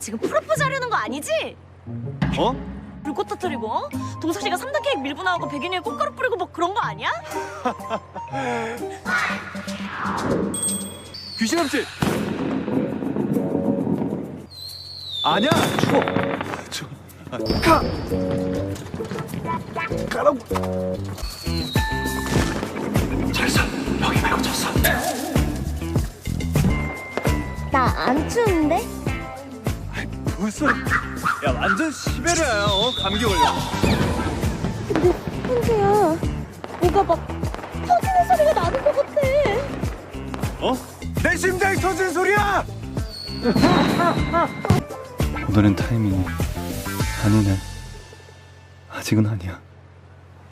지금 프로포즈 하려는 거 아니지? 어? 불꽃 터뜨리고 어? 동석 씨가 3단 케이크 밀고 나오고 백인이에 꽃가루 뿌리고 뭐 그런 거 아니야? 귀신 남친! 아니야! 죽어! 가라고! 잘했어! 여기 말고 쳤어! 나 안 추운데? 무슨 야 완전 시베리아야. 감기 걸려. 근데 현재야 뭐가 막 터지는 소리가 나는 것 같아. 내 심장이 터지는 소리야! 오늘은 타이밍이 아니네. 아직은 아니야.